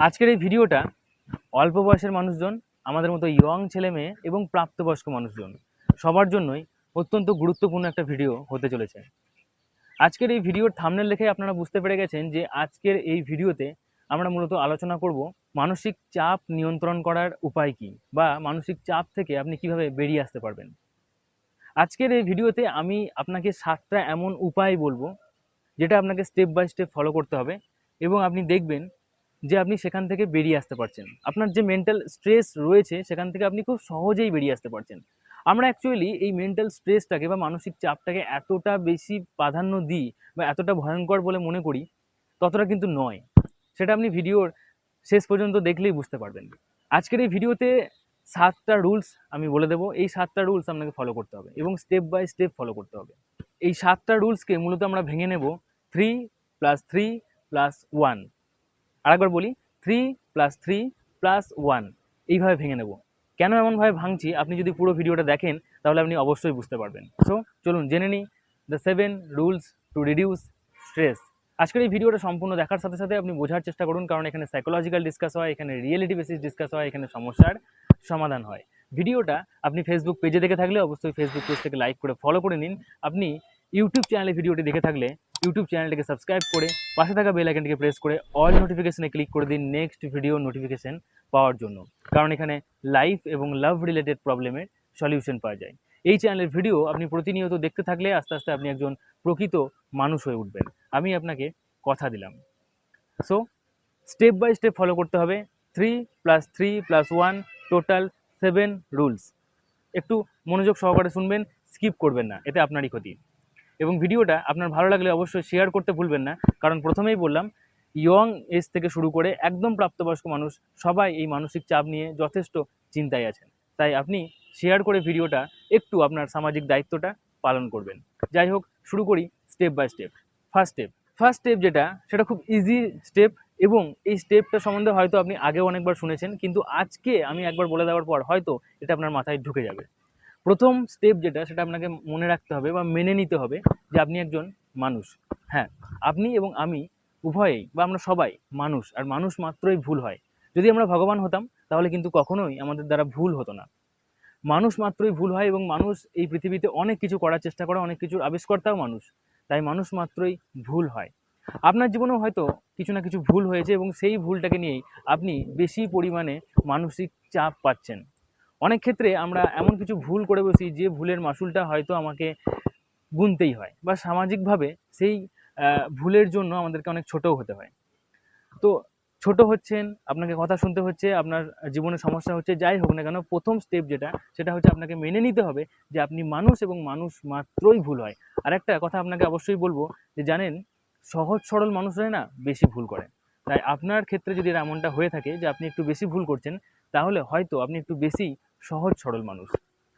আজকের এই ভিডিওটা অল্প বয়সের মানুষজন, আমাদের মতো ইয়ং ছেলে মেয়ে এবং প্রাপ্তবয়স্ক মানুষজন সবার জন্যই অত্যন্ত গুরুত্বপূর্ণ একটা ভিডিও হতে চলেছে। আজকের এই ভিডিওর থাম্বনেল দেখে আপনারা বুঝতে পেরে গেছেন যে আজকের এই ভিডিওতে আমরা মূলত আলোচনা করব মানসিক চাপ নিয়ন্ত্রণ করার উপায় কী, বা মানসিক চাপ থেকে আপনি কিভাবে বেরিয়ে আসতে পারবেন। আজকের এই ভিডিওতে আমি আপনাকে 7টা এমন উপায় বলবো যেটা আপনাকে স্টেপ বাই স্টেপ ফলো করতে হবে, এবং আপনি দেখবেন যে আপনি সেখান থেকে বেরিয়ে আসতে পারছেন। আপনার যে মেন্টাল স্ট্রেস রয়েছে সেখান থেকে আপনি খুব সহজেই বেরিয়ে আসতে পারছেন। আমরা অ্যাকচুয়ালি এই মেন্টাল স্ট্রেসটাকে বা মানসিক চাপটাকে এতটা বেশি প্রাধান্য দিই বা এতটা ভয়ঙ্কর বলে মনে করি, ততটা কিন্তু নয়। সেটা আপনি ভিডিওর শেষ পর্যন্ত দেখলেই বুঝতে পারবেন। আজকের এই ভিডিওতে 7টা রুলস আমি বলে দেবো। এই 7টা রুলস আপনাকে ফলো করতে হবে এবং স্টেপ বাই স্টেপ ফলো করতে হবে। এই 7টা রুলসকে মূলত আমরা ভেঙে নেব 3+3+1। আরেকবার বলি, 3+3+1 এইভাবে ভেঙে নেব। কেন এমনভাবে ভাঙছি, আপনি যদি পুরো ভিডিওটা দেখেন তাহলে আপনি অবশ্যই বুঝতে পারবেন। সো চলুন জেনে নিই the 7 rules to reduce stress. আজকের এই ভিডিওটা সম্পূর্ণ দেখার সাথে সাথে আপনি বোঝার চেষ্টা করুন, কারণ এখানে সাইকোলজিক্যাল ডিসকাস হয়, এখানে রিয়েলিটি বেসিস ডিসকাস হয়, এখানে সমস্যার সমাধান হয়। ভিডিওটা আপনি ফেসবুক পেজে দেখে থাকলে অবশ্যই ফেসবুক পেজ থেকে লাইক করে ফলো করে নিন। আপনি ইউটিউব চ্যানেলে ভিডিওটি দেখে থাকলে ইউটিউব চ্যানেলটিকে সাবস্ক্রাইব করে পাশে থাকা বেল আইকনটিকে প্রেস করে অল নোটিফিকেশনে ক্লিক করে দিন নেক্সট ভিডিও নোটিফিকেশন পাওয়ার জন্য, কারণ এখানে লাইফ এবং লাভ রিলেটেড প্রবলেমের সলিউশন পাওয়া যায়। এই চ্যানেলের ভিডিও আপনি প্রতিনিয়ত দেখতে থাকলে আস্তে আস্তে আপনি একজন প্রকৃত মানুষ হয়ে উঠবেন, আমি আপনাকে কথা দিলাম। So step by step follow করতে হবে। 3+3+1 টোটাল 7 রুলস। একটু মনোযোগ সহকারে শুনবেন, স্কিপ করবেন না, এতে আপনারই ক্ষতি। এবং ভিডিওটা আপনার ভালো লাগলে অবশ্যই শেয়ার করতে ভুলবেন না, কারণ প্রথমেই বললাম ইয়ং এজ থেকে শুরু করে একদম প্রাপ্তবয়স্ক মানুষ সবাই এই মানসিক চাপ নিয়ে যথেষ্ট চিন্তায় আছেন। তাই আপনি শেয়ার করে ভিডিওটা একটু আপনার সামাজিক দায়িত্বটা পালন করবেন। যাই হোক, শুরু করি step by step. First step যেটা, সেটা খুব ইজি স্টেপ, এবং এই স্টেপটা সম্বন্ধে হয়তো আপনি আগেও অনেকবার শুনেছেন, কিন্তু আজকে আমি একবার বলে দেওয়ার পর হয়তো এটা আপনার মাথায় ঢুকে যাবে। প্রথম স্টেপ যেটা, সেটা আপনাকে মনে রাখতে হবে বা মেনে নিতে হবে যে আপনি একজন মানুষ। হ্যাঁ, আপনি এবং আমি উভয়েই বা আমরা সবাই মানুষ, আর মানুষ মাত্রই ভুল হয়। যদি আমরা ভগবান হতাম তাহলে কিন্তু কখনোই আমাদের দ্বারা ভুল হতো না। মানুষ মাত্রই ভুল হয়, এবং মানুষ এই পৃথিবীতে অনেক কিছু করার চেষ্টা করে, অনেক কিছুর আবিষ্কর্তাও মানুষ। তাই মানুষ মাত্রই ভুল হয়। আপনার জীবনেও হয়তো কিছু না কিছু ভুল হয়েছে, এবং সেই ভুলটাকে নিয়েই আপনি বেশি পরিমাণে মানসিক চাপ পাচ্ছেন। অনেক ক্ষেত্রে আমরা এমন কিছু ভুল করে বসি যে ভুলের মাসুলটা হয়তো আমাকে গুনতেই হয়, বা সামাজিকভাবে সেই ভুলের জন্য আমাদেরকে অনেক ছোটও হতে হয়। তো ছোট হচ্ছেন, আপনাকে কথা শুনতে হচ্ছে, আপনার জীবনে সমস্যা হচ্ছে, যাই হোক না কেন, প্রথম স্টেপ যেটা, সেটা হচ্ছে আপনাকে মেনে নিতে হবে যে আপনি মানুষ এবং মানুষ মাত্রই ভুল হয়। আর একটা কথা আপনাকে অবশ্যই বলবো, যে জানেন, সহজ সরল মানুষরাই না বেশি ভুল করে। তাই আপনার ক্ষেত্রে যদি এমনটা হয়ে থাকে যে আপনি একটু বেশি ভুল করছেন, তাহলে হয়তো আপনি একটু বেশি সহজ সরল মানুষ।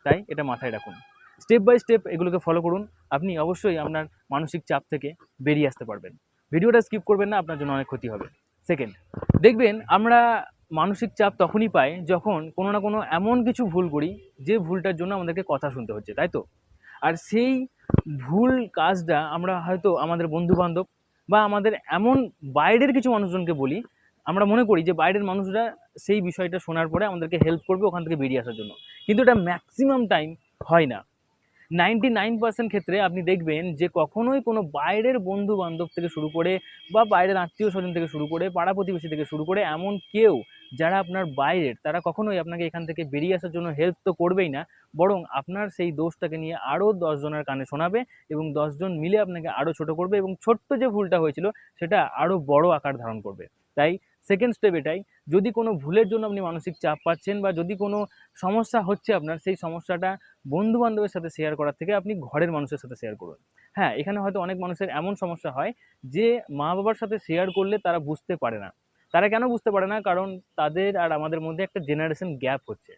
তাই এটা মাথায় রাখুন। স্টেপ বাই স্টেপ এগুলোকে ফলো করুন, আপনি অবশ্যই আপনার মানসিক চাপ থেকে বেরিয়ে আসতে পারবেন। ভিডিওটা স্কিপ করবেন না, আপনার জন্য অনেক ক্ষতি হবে। সেকেন্ড, দেখবেন আমরা মানসিক চাপ তখনই পাই যখন কোনো না কোনো এমন কিছু ভুল করি যে ভুলটার জন্য আমাদেরকে কথা শুনতে হচ্ছে, তাই তো? আর সেই ভুল কাজটা আমরা হয়তো আমাদের বন্ধু বান্ধব বা আমাদের এমন বাইরের কিছু মানুষজনকে বলি, আমরা মনে করি যে বাইরের মানুষরা সেই বিষয়টা শোনার পরে আমাদেরকে হেল্প করবে ওখান থেকে বেরিয়ে আসার জন্য, কিন্তু এটা ম্যাক্সিমাম টাইম হয় না। 99% ক্ষেত্রে আপনি দেখবেন যে কখনোই কোনো বাইরের বন্ধু বান্ধব থেকে শুরু করে বা বাইরের আত্মীয় স্বজন থেকে শুরু করে পাড়া প্রতিবেশী থেকে শুরু করে এমন কেউ যারা আপনার বাইরের, তারা কখনোই আপনাকে এখান থেকে বেরিয়ে আসার জন্য হেল্প তো করবেই না, বরং আপনার সেই দোষটাকে নিয়ে আরও 10 জনের কানে শোনাবে, এবং 10 জন মিলে আপনাকে আরও ছোট করবে, এবং ছোট্ট যে ভুলটা হয়েছিল সেটা আরও বড় আকার ধারণ করবে। তাই সেকেন্ড স্টেপ এটাই, যদি কোনো ভুলের জন্য আপনি মানসিক চাপ পাচ্ছেন বা যদি কোনো সমস্যা হচ্ছে আপনার, সেই সমস্যাটা বন্ধু বান্ধবের সাথে শেয়ার করার থেকে আপনি ঘরের মানুষের সাথে শেয়ার করুন। হ্যাঁ, এখানে হয়তো অনেক মানুষের এমন সমস্যা হয় যে মা বাবার সাথে শেয়ার করলে তারা বুঝতে পারে না। তারা কেন বুঝতে পারে না? কারণ তাদের আর আমাদের মধ্যে একটা জেনারেশন গ্যাপ হচ্ছে।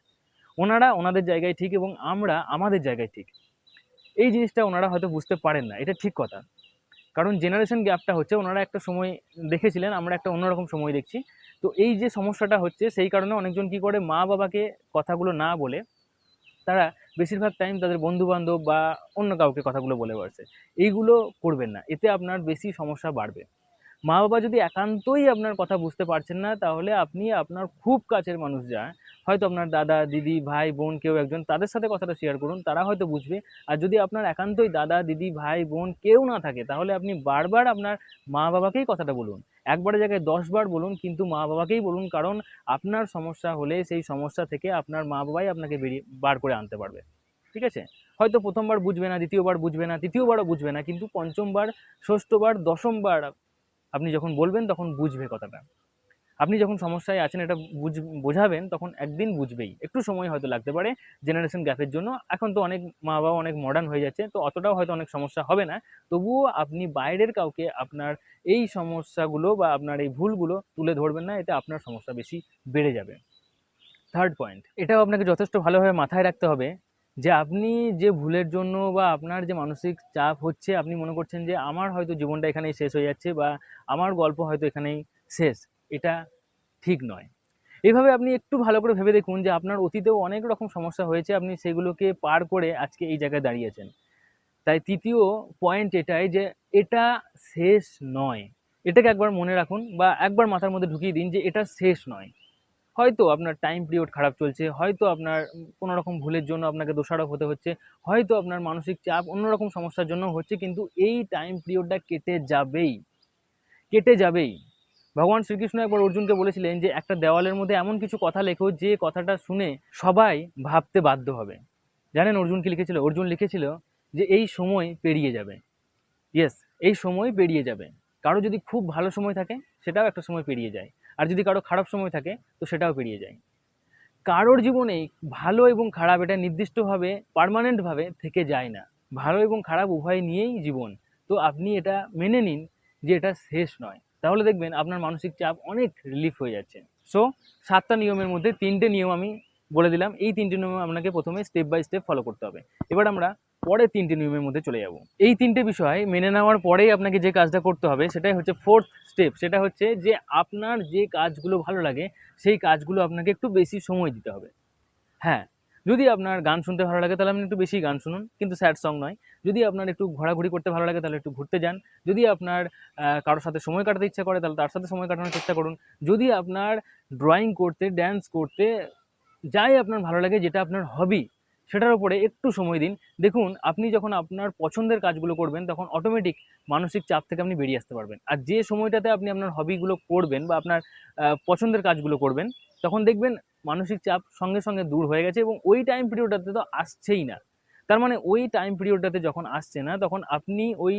ওনারা ওনাদের জায়গায় ঠিক এবং আমরা আমাদের জায়গায় ঠিক। এই জিনিসটা ওনারা হয়তো বুঝতে পারেন না, এটা ঠিক কথা। কারণ জেনারেশন গ্যাপটা হচ্ছে, ওনারা একটা সময় দেখেছিলেন, আমরা একটা অন্যরকম সময় দেখছি। তো এই যে সমস্যাটা হচ্ছে, সেই কারণে অনেকজন কি করে, মা বাবাকে কথাগুলো না বলে তারা বেশিরভাগ টাইম তাদের বন্ধু-বান্ধব বা অন্য কাউকে কথাগুলো বলে বেড়াচ্ছে। এইগুলো করবেন না। এতে আপনার বেশি সমস্যা বাড়বে। মা বাবা যদি একান্তই আপনার কথা বুঝতে পারছেন না, তাহলে আপনি আপনার খুব কাছের মানুষ হয়তো আপনার দাদা দিদি ভাই বোন কেউ একজন, তাদের সাথে কথাটা শেয়ার করুন, তারা হয়তো বুঝবে। আর যদি আপনার একান্তই দাদা দিদি ভাই বোন কেউ না থাকে, তাহলে আপনি বারবার আপনার মা বাবাকেই কথাটা বলুন। একবারের জায়গায় 10 বার বলুন, কিন্তু মা বাবাকেই বলুন, কারণ আপনার সমস্যা হলে সেই সমস্যা থেকে আপনার মা বাবাই আপনাকে বার করে আনতে পারবে। ঠিক আছে? হয়তো প্রথমবার বুঝবে না, দ্বিতীয়বার বুঝবে না, তৃতীয়বারও বুঝবে না, কিন্তু পঞ্চমবার, ষষ্ঠবার, দশমবার আপনি যখন বলবেন তখন বুঝবে কথাটা। আপনি যখন সমস্যায় আছেন এটা বোঝাবেন, তখন একদিন বুঝবেই। একটু সময় হয়তো লাগতে পারে জেনারেশন গ্যাপের জন্য। এখন তো অনেক মা বাবা অনেক মডার্ন হয়ে যাচ্ছে, তো অতটাও হয়তো অনেক সমস্যা হবে না। তবুও আপনি বাইরের কাউকে আপনার এই সমস্যাগুলো বা আপনার এই ভুলগুলো তুলে ধরবেন না, এতে আপনার সমস্যা বেশি বেড়ে যাবে। থার্ড পয়েন্ট, এটাও আপনাকে যথেষ্ট ভালোভাবে মাথায় রাখতে হবে যে আপনি যে ভুলের জন্য বা আপনার যে মানসিক চাপ হচ্ছে, আপনি মনে করছেন যে আমার হয়তো জীবনটা এখানেই শেষ হয়ে যাচ্ছে বা আমার গল্প হয়তো এখানেই শেষ। এটা ঠিক নয়। এইভাবে আপনি একটু ভালো করে ভেবে দেখুন যে আপনার অতীতেও অনেক রকম সমস্যা হয়েছে, আপনি সেগুলোকে পার করে আজকে এই জায়গায় দাঁড়িয়েছেন। তাই তৃতীয় পয়েন্ট এটাই যে এটা শেষ নয়। এটাকে একবার মনে রাখুন বা একবার মাথার মধ্যে ঢুকিয়ে দিন যে এটা শেষ নয়। হয়তো আপনার টাইম পিরিয়ড খারাপ চলছে, হয়তো আপনার কোনো রকম ভুলের জন্য আপনাকে দোষারোপ হতে হচ্ছে, হয়তো আপনার মানসিক চাপ অন্যরকম সমস্যার জন্য হচ্ছে, কিন্তু এই টাইম পিরিয়ডটা কেটে যাবেই, কেটে যাবেই। ভগবান শ্রীকৃষ্ণ একবার অর্জুনকে বলেছিলেন যে একটা দেওয়ালের মধ্যে এমন কিছু কথা লেখো যে কথাটা শুনে সবাই ভাবতে বাধ্য হবে। জানেন অর্জুন কি লিখেছিল? অর্জুন লিখেছিল যে এই সময় পেরিয়ে যাবে। ইয়েস, এই সময় পেরিয়ে যাবে। কারো যদি খুব ভালো সময় থাকে, সেটাও একটা সময় পেরিয়ে যায়। আর যদি কারো খারাপ সময় থাকে, তো সেটাও পেরিয়ে যায়। কারোর জীবনেই ভালো এবং খারাপ এটা নির্দিষ্টভাবে পার্মানেন্টভাবে থেকে যায় না। ভালো এবং খারাপ উভয় নিয়েই জীবন। তো আপনি এটা মেনে নিন যে এটা শেষ নয়। তাহলে দেখবেন আপনার মানসিক চাপ অনেক রিলিফ হয়ে যাচ্ছে। সো 7টা নিয়মের মধ্যে 3টে নিয়ম আমি বলে দিলাম। এই 3টে নিয়ম আপনাকে প্রথমে স্টেপ বাই স্টেপ ফলো করতে হবে। এবার আমরা পরের 3টে নিয়মের মধ্যে চলে যাব। এই 3টে বিষয় মেনে নেওয়ার পরেই আপনাকে যে কাজটা করতে হবে সেটাই হচ্ছে ফোর্থ স্টেপ। সেটা হচ্ছে যে আপনার যে কাজগুলো ভালো লাগে সেই কাজগুলো আপনাকে একটু বেশি সময় দিতে হবে। হ্যাঁ, যদি আপনার গান শুনতে ভালো লাগে তাহলে আপনি একটু বেশি গান শুনুন, কিন্তু স্যাড সং নয়। যদি আপনার একটু ঘোরাঘুরি করতে ভালো লাগে তাহলে একটু ঘুরতে যান। যদি আপনার কারোর সাথে সময় কাটাতে ইচ্ছা করে তাহলে তার সাথে সময় কাটানোর চেষ্টা করুন। যদি আপনার ড্রয়িং করতে, ড্যান্স করতে, যাই আপনার ভালো লাগে, যেটা আপনার হবি, সেটার উপরে একটু সময় দিন। দেখুন আপনি যখন আপনার পছন্দের কাজগুলো করবেন তখন অটোমেটিক মানসিক চাপ থেকে আপনি বেরিয়ে আসতে পারবেন। আর যে সময়টাতে আপনি আপনার হবিগুলো করবেন বা আপনার পছন্দের কাজগুলো করবেন, তখন দেখবেন মানসিক চাপ সঙ্গে সঙ্গে দূর হয়ে গেছে এবং ওই টাইম পিরিয়ডটাতে তো আসছেই না। তার মানে ওই টাইম পিরিয়ডটাতে যখন আসছে না, তখন আপনি ওই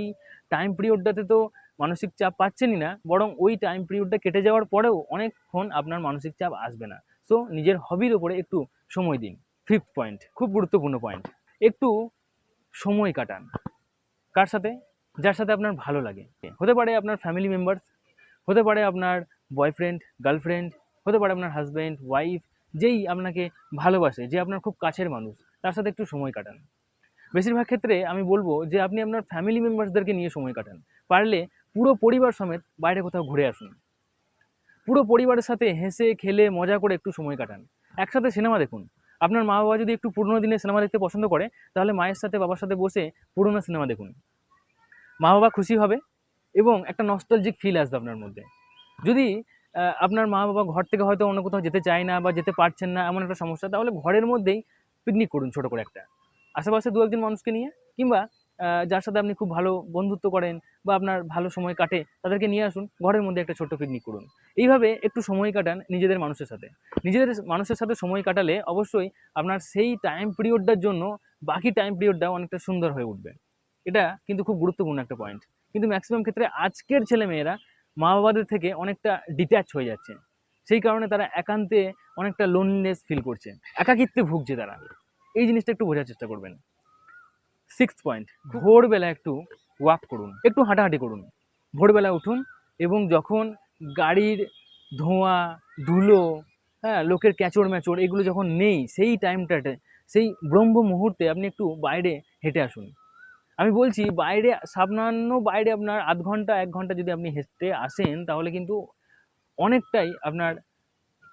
টাইম পিরিয়ডটাতে তো মানসিক চাপ পাচ্ছেনই না, বরং ওই টাইম পিরিয়ডটা কেটে যাওয়ার পরেও অনেকক্ষণ আপনার মানসিক চাপ আসবে না। সো নিজের হবির ওপরে একটু সময় দিন। ফিফথ পয়েন্ট, খুব গুরুত্বপূর্ণ পয়েন্ট, একটু সময় কাটান। কার সাথে? যার সাথে আপনার ভালো লাগে। হতে পারে আপনার ফ্যামিলি মেম্বার্স, হতে পারে আপনার বয়ফ্রেন্ড গার্লফ্রেন্ড, হতে পারে আপনার হাজব্যান্ড ওয়াইফ, যেই আপনাকে ভালোবাসে, যে আপনার খুব কাছের মানুষ, তার সাথে একটু সময় কাটান। বেশিরভাগ ক্ষেত্রে আমি বলবো যে আপনি আপনার ফ্যামিলি মেম্বার্সদেরকে নিয়ে সময় কাটান। পারলে পুরো পরিবার সমেত বাইরে কোথাও ঘুরে আসুন। পুরো পরিবারের সাথে হেসে খেলে মজা করে একটু সময় কাটান। একসাথে সিনেমা দেখুন। আপনার মা বাবা যদি একটু পুরোনো দিনের সিনেমা দেখতে পছন্দ করে, তাহলে মায়ের সাথে বাবার সাথে বসে পুরোনো সিনেমা দেখুন। মা বাবা খুশি হবে এবং একটা নস্টালজিক ফিল আসবে আপনার মধ্যে। যদি আপনার মা বাবা ঘর থেকে হয়তো অন্য কোথাও যেতে চায় না বা যেতে পারছেন না, এমন একটা সমস্যা, তাহলে ঘরের মধ্যেই পিকনিক করুন ছোট করে একটা। আশেপাশে দু একজন মানুষকে নিয়ে, কিংবা যার সাথে আপনি খুব ভালো বন্ধুত্ব করেন বা আপনার ভালো সময় কাটে, তাদেরকে নিয়ে আসুন, ঘরের মধ্যে একটা ছোট্ট পিকনিক করুন। এইভাবে একটু সময় কাটান নিজেদের মানুষের সাথে। নিজেদের মানুষের সাথে সময় কাটালে অবশ্যই আপনার সেই টাইম পিরিয়ডটার জন্য বাকি টাইম পিরিয়ডটা অনেকটা সুন্দর হয়ে উঠবে। এটা কিন্তু খুব গুরুত্বপূর্ণ একটা পয়েন্ট। কিন্তু ম্যাক্সিমাম ক্ষেত্রে আজকের ছেলেমেয়েরা মা বাবাদের থেকে অনেকটা ডিট্যাচ হয়ে যাচ্ছে। সেই কারণে তারা একান্তে অনেকটা লোনলিনেস ফিল করছে, একাকিত্বে ভুগছে তারা। এই জিনিসটা একটু বোঝার চেষ্টা করবেন। সিক্সথ পয়েন্ট, ভোরবেলা একটু ওয়াক করুন, একটু হাঁটাহাঁটি করুন। ভোরবেলা উঠুন এবং যখন গাড়ির ধোঁয়া, ধুলো, হ্যাঁ, লোকের ক্যাচর ম্যাচর এগুলো যখন নেই, সেই টাইমটাতে, সেই ব্রহ্ম মুহূর্তে আপনি একটু বাইরে হেঁটে আসুন। আমি বলছি বাইরে সামান্য, বাইরে আপনার আধ ঘন্টা 1 ঘন্টা যদি আপনি হেঁটে আসেন, তাহলে কিন্তু অনেকটাই আপনার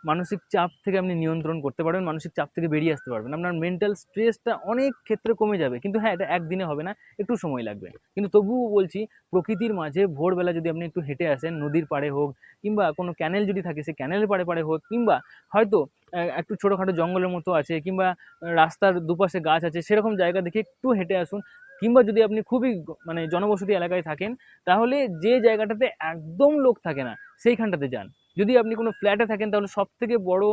মানসিক চাপ থেকে আপনি নিয়ন্ত্রণ করতে পারবেন, মানসিক চাপ থেকে বেরিয়ে আসতে পারবেন। আপনার মেন্টাল স্ট্রেসটা অনেক ক্ষেত্রে কমে যাবে। কিন্তু হ্যাঁ, এটা একদিনে হবে না, একটু সময় লাগবে। কিন্তু তবুও বলছি, প্রকৃতির মাঝে ভোরবেলা যদি আপনি একটু হেঁটে আসেন, নদীর পাড়ে হোক কিংবা কোনো ক্যানেল যদি থাকে সেই ক্যানেলের পাড়ে পাড়ে হোক, কিংবা হয়তো একটু ছোটোখাটো জঙ্গলের মতো আছে, কিংবা রাস্তার দুপাশে গাছ আছে, সেরকম জায়গা দেখে একটু হেঁটে আসুন। কিংবা যদি আপনি খুবই মানে জনবসতি এলাকায় থাকেন, তাহলে যে জায়গাটাতে একদম লোক থাকে না সেইখানটাতে যান। যদি আপনি কোনো ফ্ল্যাটে থাকেন, তাহলে সবথেকে বড়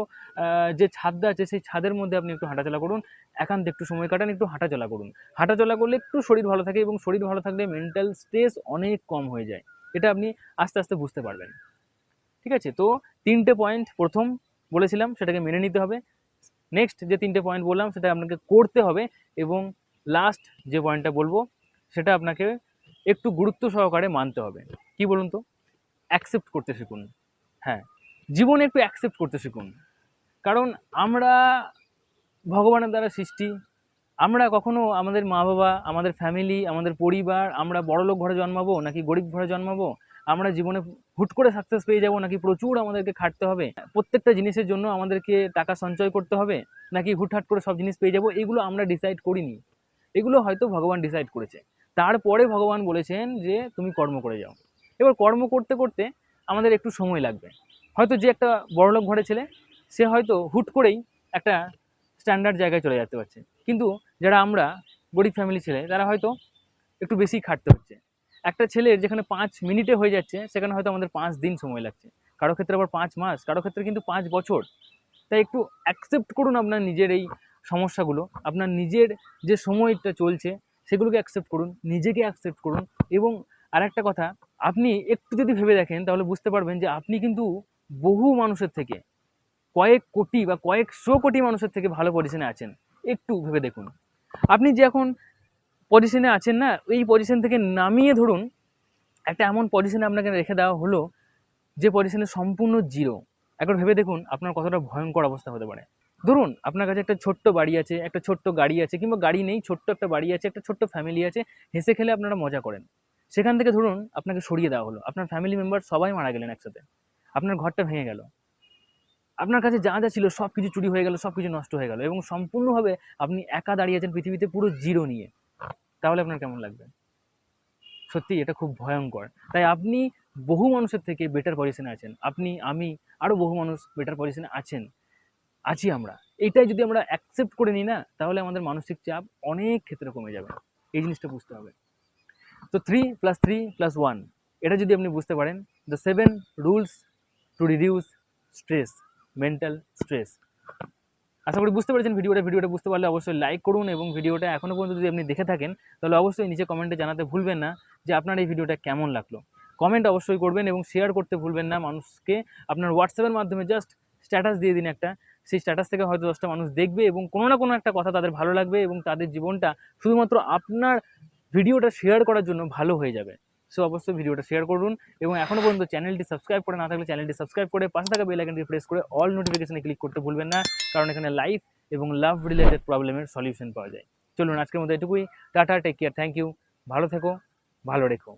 যে ছাদটা আছে সেই ছাদের মধ্যে আপনি একটু হাঁটাচলা করুন, একান্তে একটু সময় কাটান, একটু হাঁটাচলা করুন। হাঁটাচলা করলে একটু শরীর ভালো থাকে, এবং শরীর ভালো থাকলে মেন্টাল স্ট্রেস অনেক কম হয়ে যায়। এটা আপনি আস্তে আস্তে বুঝতে পারবেন। ঠিক আছে? তো 3টে পয়েন্ট প্রথম বলেছিলাম, সেটাকে মেনে নিতে হবে। নেক্সট যে 3টে পয়েন্ট বললাম সেটা আপনাকে করতে হবে, এবং লাস্ট যে পয়েন্টটা বলবো সেটা আপনাকে একটু গুরুত্ব সহকারে মানতে হবে। কি বলুন তো? অ্যাকসেপ্ট করতে শিখুন। হ্যাঁ, জীবনে একটু অ্যাকসেপ্ট করতে শিখুন। কারণ আমরা ভগবানের দ্বারা সৃষ্টি। আমরা কখনো আমাদের মা বাবা, আমাদের ফ্যামিলি, আমাদের পরিবার, আমরা বড়লোক ঘরে জন্মাবো নাকি গরিব ঘরে জন্মাবো, আমরা জীবনে হুট করে সাকসেস পেয়ে যাবো নাকি প্রচুর আমাদেরকে খাটতে হবে, প্রত্যেকটা জিনিসের জন্য আমাদেরকে টাকা সঞ্চয় করতে হবে, নাকি হুটহাট করে সব জিনিস পেয়ে যাবো, এগুলো আমরা ডিসাইড করিনি। এগুলো হয়তো ভগবান ডিসাইড করেছে। তারপরে ভগবান বলেছেন যে তুমি কর্ম করে যাও। এবার কর্ম করতে করতে আমাদের একটু সময় লাগবে। হয়তো যে একটা বড়লোক ঘরে ছেলে, সে হয়তো হুট করেই একটা স্ট্যান্ডার্ড জায়গায় চলে যেতে পারছে, কিন্তু যারা আমরা গরিব ফ্যামিলি ছেলে, তারা হয়তো একটু বেশি খাটতে হচ্ছে। একটা ছেলের যেখানে 5 মিনিটে হয়ে যাচ্ছে, সেখানে হয়তো আমাদের 5 দিন সময় লাগছে, কারো ক্ষেত্রে আবার 5 মাস, কারো ক্ষেত্রে কিন্তু 5 বছর। তাই একটু অ্যাকসেপ্ট করুন আপনার নিজের এই সমস্যাগুলো, আপনার নিজের যে সময়টা চলছে সেগুলোকে অ্যাকসেপ্ট করুন, নিজেকে অ্যাকসেপ্ট করুন। এবং আরেকটা কথা, আপনি একটু যদি ভেবে দেখেন তাহলে বুঝতে পারবেন যে আপনি কিন্তু বহু মানুষের থেকে, কয়েক কোটি বা কয়েকশো কোটি মানুষের থেকে ভালো পজিশনে আছেন। একটু ভেবে দেখুন, আপনি যে এখন পজিশনে আছেন না, এই পজিশন থেকে নামিয়ে ধরুন একটা এমন পজিশনে আপনাকে রেখে দেওয়া হলো যে পজিশনে সম্পূর্ণ জিরো। একবার ভেবে দেখুন আপনার কতটা ভয়ঙ্কর অবস্থা হতে পারে। ধরুন আপনার কাছে একটা ছোট্ট বাড়ি আছে, একটা ছোট্ট গাড়ি আছে, কিংবা গাড়ি নেই, ছোট্ট একটা বাড়ি আছে, একটা ছোট্ট ফ্যামিলি আছে, হেসে খেলে আপনারা মজা করেন। সেখান থেকে ধরুন আপনাকে সরিয়ে দেওয়া হলো, আপনার ফ্যামিলি মেম্বার সবাই মারা গেলেন একসাথে, আপনার ঘরটা ভেঙে গেল, আপনার কাছে যা যা ছিল সব কিছু চুরি হয়ে গেল, সব কিছু নষ্ট হয়ে গেল, এবং সম্পূর্ণভাবে আপনি একা দাঁড়িয়ে আছেন পৃথিবীতে পুরো জিরো নিয়ে। তাহলে আপনার কেমন লাগবে? সত্যি এটা খুব ভয়ঙ্কর। তাই আপনি বহু মানুষের থেকে বেটার পজিশনে আছেন, আপনি, আমি, আরও বহু মানুষ বেটার পজিশনে আছেন, আছি আমরা। এইটাই যদি আমরা অ্যাকসেপ্ট করে নিই না, তাহলে আমাদের মানসিক চাপ অনেক ক্ষেত্রে কমে যাবে। এই জিনিসটা বুঝতে হবে। তো 3+3+1, এটা যদি আপনি বুঝতে পারেন, the 7 rules to reduce stress, mental stress. আশা করি বুঝতে পেরেছেন ভিডিওটা বুঝতে পারলে অবশ্যই লাইক করুন, এবং ভিডিওটা এখনও পর্যন্ত যদি আপনি দেখে থাকেন তাহলে অবশ্যই নিচে কমেন্টে জানাতে ভুলবেন না যে আপনার এই ভিডিওটা কেমন লাগলো। কমেন্ট অবশ্যই করবেন, এবং শেয়ার করতে ভুলবেন না মানুষকে। আপনার হোয়াটসঅ্যাপের মাধ্যমে জাস্ট স্ট্যাটাস দিয়ে দিন একটা, সেই স্ট্যাটাস থেকে হয়তো 10টা মানুষ দেখবে, এবং কোনো না কোনো একটা কথা তাদের ভালো লাগবে, এবং তাদের জীবনটা শুধুমাত্র আপনার ভিডিওটা শেয়ার করার জন্য ভালো হয়ে যাবে। সো অবশ্যই ভিডিওটা শেয়ার করুন, এবং এখনও পর্যন্ত চ্যানেলটি সাবস্ক্রাইব করে না থাকলে চ্যানেলটি সাবস্ক্রাইব করে পাশে থাকা বেল আইকনটি প্রেস করে অল নোটিফিকেশনে ক্লিক করতে ভুলবেন না, কারণ এখানে লাইফ এবং লাভ রিলেটেড প্রবলেমের সলিউশন পাওয়া যায়। চলুন আজকের মতো এটুকুই। Tata, take care, thank you, ভালো থেকো, ভালো রেখো।